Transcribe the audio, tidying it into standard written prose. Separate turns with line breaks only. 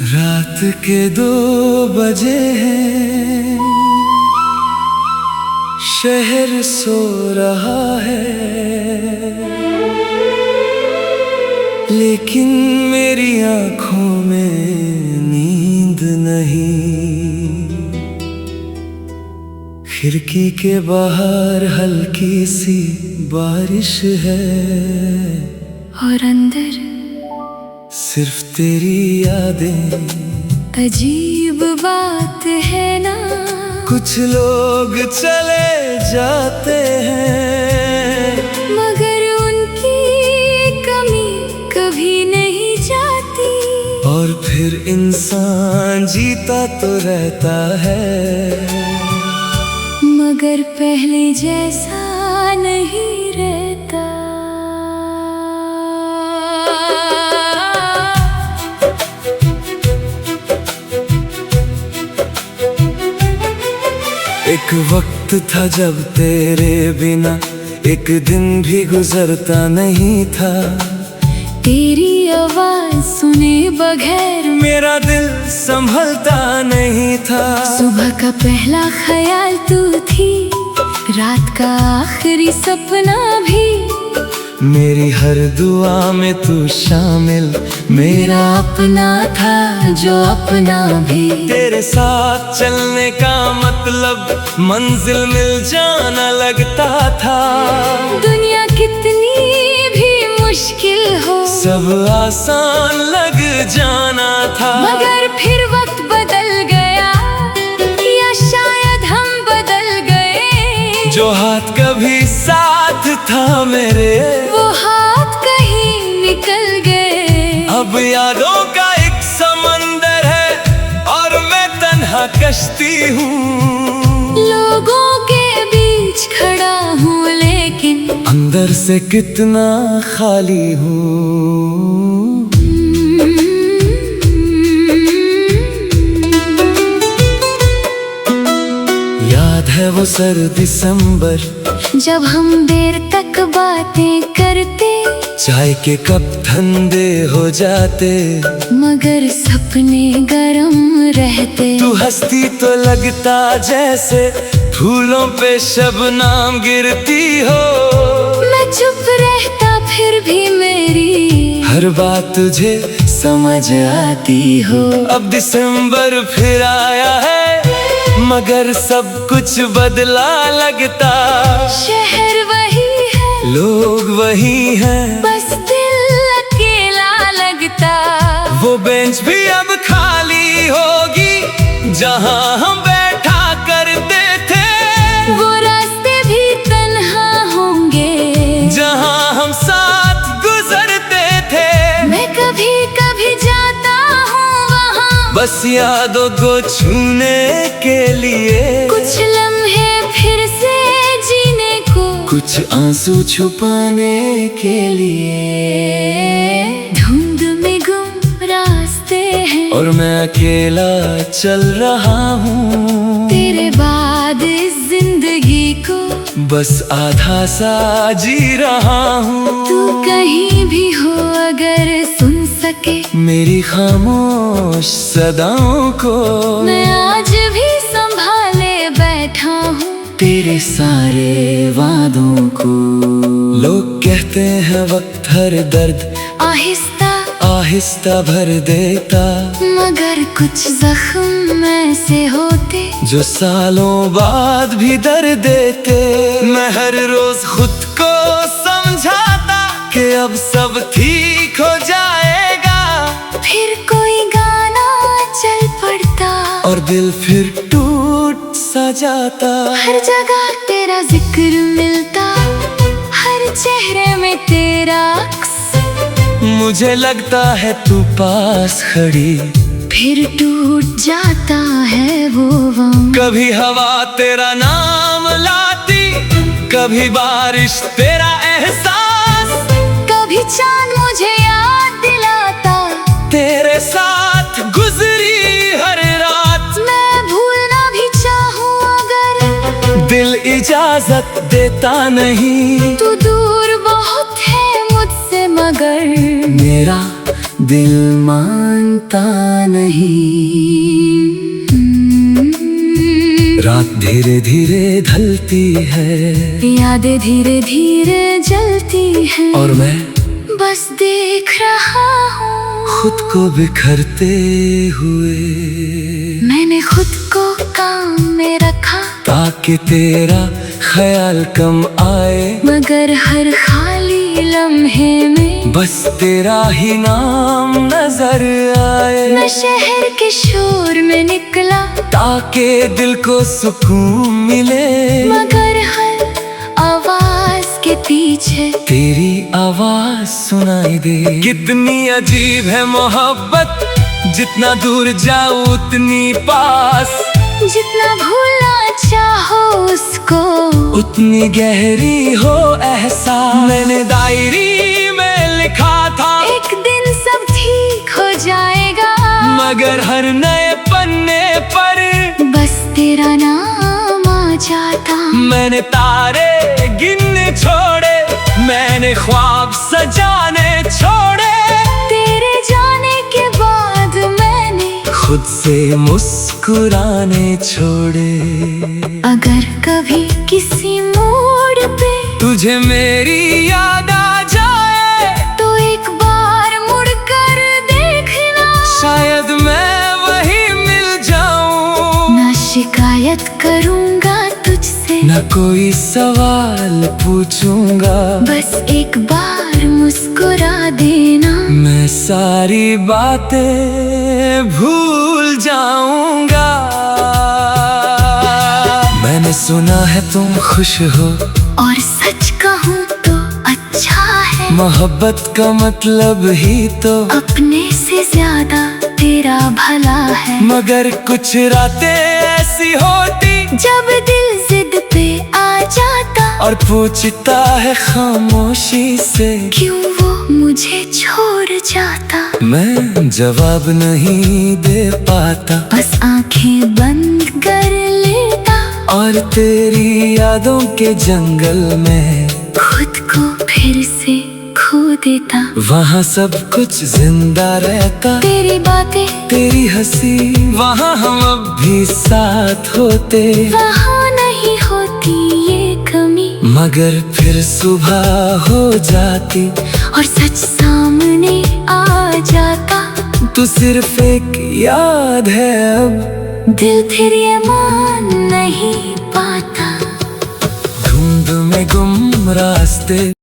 रात के 2 बजे हैं, शहर सो रहा है, लेकिन मेरी आंखों में नींद नहीं। खिड़की के बाहर हल्की सी बारिश है,
और अंदर
सिर्फ तेरी यादें।
अजीब बात है ना,
कुछ लोग चले जाते हैं,
मगर उनकी कमी कभी नहीं जाती।
और फिर इंसान जीता तो रहता है,
मगर पहले जैसा नहीं रहता।
एक वक्त था जब तेरे बिना एक दिन भी गुजरता नहीं था।
तेरी आवाज सुने बगैर
मेरा दिल संभलता नहीं था।
सुबह का पहला ख्याल तू थी, रात का आखिरी सपना भी।
मेरी हर दुआ में तू शामिल, मेरा अपना था जो अपना भी। तेरे साथ चलने का मतलब मंजिल मिल जाना लगता था।
दुनिया कितनी भी मुश्किल हो,
सब आसान लग जाना था।
मगर फिर वक्त बदल गया, या शायद हम बदल गए।
जो हाथ कभी साथ था मेरे,
वो हाथ कहीं निकल गए।
अब यादों का एक समंदर है और मैं तन्हा कश्ती हूँ।
लोगों के बीच खड़ा हूँ, लेकिन
अंदर से कितना खाली हूँ। याद है वो सर्द दिसंबर,
जब हम देर तक बातें करते,
चाय के कप ठंडे हो जाते,
मगर सपने गरम रहते।
तू हंसती तो लगता जैसे फूलों पे शबनम गिरती हो।
मैं चुप रहता फिर भी मेरी
हर बात तुझे समझ आती हो। अब दिसंबर फिर आया है, मगर सब कुछ बदला लगता।
शहर वही है,
लोग वही हैं,
बस दिल अकेला लगता।
वो बेंच भी अब खाली होगी जहां हम बैठा करते थे।
वो रास्ते भी तन्हा होंगे
जहां हम साथ गुजरते थे।
मैं कभी कभी जाता हूँ वहाँ,
बस यादों को छूने के लिए।
कुछ लम्हे फिर से जीने को,
कुछ आंसू छुपाने के लिए।
धुंध में गुम रास्ते हैं,
और मैं अकेला चल रहा हूँ।
तेरे बाद इस जिंदगी को
बस आधा सा जी रहा हूँ।
तू कहीं भी हो अगर सुन सके
मेरी खामोश सदाओं को,
मैं आज भी संभाले बैठा हूँ
तेरे सारे वादों को। लोग कहते हैं वक्त हर दर्द
आहिस्ता
आहिस्ता भर देता,
मगर कुछ जख्म ऐसे होते
जो सालों बाद भी दर्द देते। मैं हर रोज खुद को समझाता कि अब सब ठीक हो जाएगा।
फिर कोई गाना चल पड़ता,
और दिल फिर टूट सा जाता।
हर जगह तेरा जिक्र मिलता, हर चेहरे में तेरा अक्स।
मुझे लगता है तू पास खड़ी,
फिर टूट जाता है वो वक्त।
कभी हवा तेरा नाम लाती, कभी बारिश तेरा एहसास,
कभी चांद मुझे याद दिलाता
तेरे साथ गुजरी हर रात।
मैं भूलना भी चाहूँ अगर
दिल इजाजत देता नहीं।
तू दूर बहुत है
मेरा दिल मानता नहीं। रात धीरे धीरे ढलती है,
यादें धीरे धीरे जलती हैं,
और मैं
बस देख रहा हूँ
खुद को बिखरते हुए।
मैंने खुद को काम में रखा
ताकि तेरा ख्याल कम आए,
मगर हर खाली लम्हे में
बस तेरा ही नाम नजर आए।
मैं शहर के शोर में निकला
ताकि दिल को सुकून मिले,
मगर हर आवाज के पीछे
तेरी आवाज सुनाई दे। कितनी अजीब है मोहब्बत, जितना दूर जाऊं उतनी पास,
जितना भूलना चाहो उसको
उतनी गहरी हो एहसास। मैंने डायरी में लिखा था
एक दिन सब ठीक हो जाएगा,
मगर हर नए पन्ने पर
बस तेरा नाम आ जाता।
मैंने तारे गिनने छोड़े, मैंने ख्वाब सजाने छोड़े,
तेरे जाने के बाद मैंने
खुद से मुस्कुराने छोड़े।
अगर कभी किसी मोड़ पे
तुझे मेरी याद आ जाए,
तो एक बार मुड़ कर देखना,
शायद मैं वही मिल जाऊं।
ना शिकायत करूंगा तुझसे,
न कोई सवाल पूछूंगा,
बस एक बार मुस्कुरा देना।
मैं सारी बातें भूल जाऊंगा। मैंने सुना है तुम खुश हो,
और सच कहूँ तो अच्छा है,
मोहब्बत का मतलब ही तो
अपने से ज्यादा तेरा भला है।
मगर कुछ रातें ऐसी होती
जब दिल जिद पे आ जाता,
और पूछता है खामोशी से
क्यों वो मुझे छोड़ जाता।
मैं जवाब नहीं दे पाता,
बस आंखें बंद कर लेता,
और तेरी यादों के जंगल में
खुद को फिर से खो देता।
वहाँ सब कुछ जिंदा रहता,
तेरी बातें
तेरी हंसी, वहाँ हम अब भी साथ होते।
वहाँ नहीं होती ये कमी,
मगर फिर सुबह हो जाती
और सच सामने आ जाता।
तू सिर्फ एक याद है अब,
दिल फिर ये मान नहीं पाता।
धुंध में गुम रास्ते